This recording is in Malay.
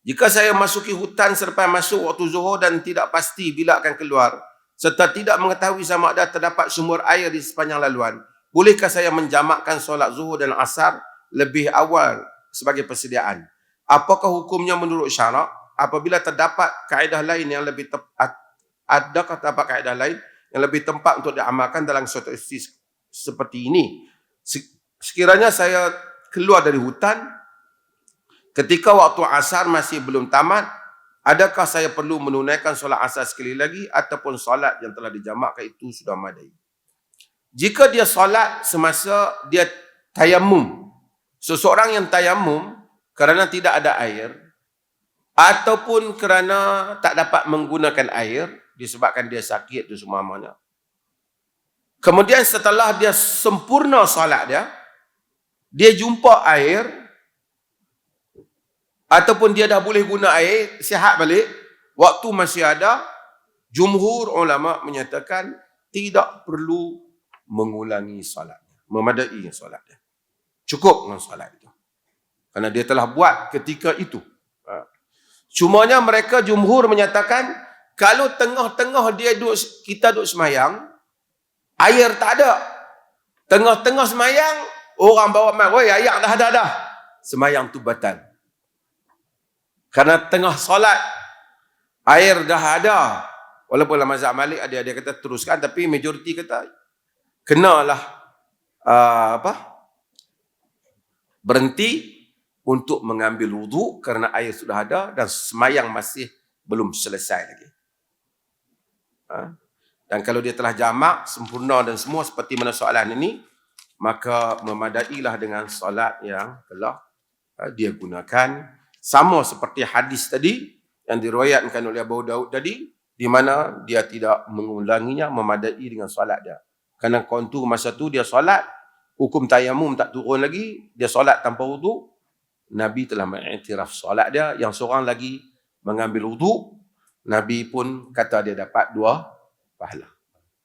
Jika saya masuki hutan selepas masuk waktu zuhur dan tidak pasti bila akan keluar, serta tidak mengetahui sama ada terdapat sumber air di sepanjang laluan, bolehkah saya menjamakkan solat zuhur dan asar lebih awal sebagai persediaan? Apakah hukumnya menurut syarak? Apabila terdapat kaedah lain yang lebih tepat, adakah terdapat kaedah lain yang lebih tepat untuk diamalkan dalam situasi seperti ini? Sekiranya saya keluar dari hutan ketika waktu asar masih belum tamat, adakah saya perlu menunaikan solat asar sekali lagi ataupun solat yang telah dijamakkan itu sudah madai? Jika dia solat semasa dia tayamum, seseorang yang tayamum kerana tidak ada air ataupun kerana tak dapat menggunakan air disebabkan dia sakit itu semuanya. Kemudian setelah dia sempurna solat dia jumpa air ataupun dia dah boleh guna air, sihat balik, waktu masih ada, jumhur ulama menyatakan tidak perlu mengulangi solatnya, memadai solatnya. Cukup dengan solat itu. Kerana dia telah buat ketika itu. Cumanya mereka jumhur menyatakan kalau tengah-tengah kita duduk semayang, air tak ada. Tengah-tengah semayang, orang bawa mic, "Oi, air dah ada dah." Semayang tu batal. Kerana tengah solat, air dah ada. Walaupun dalam mazhab Malik ada kata teruskan, tapi majoriti kata kenalah berhenti untuk mengambil wuduk kerana air sudah ada dan semayang masih belum selesai lagi. Dan kalau dia telah jamak, sempurna dan semua seperti mana soalan ini, maka memadailah dengan solat yang telah dia gunakan. Sama seperti hadis tadi yang diriwayatkan oleh Abu Daud tadi, di mana dia tidak mengulanginya, memadai dengan solat dia. Kerana kontu masa tu dia solat, hukum tayamum tak turun lagi, dia solat tanpa wuduk, Nabi telah mengiktiraf solat dia. Yang seorang lagi mengambil wuduk, Nabi pun kata dia dapat 2 pahala.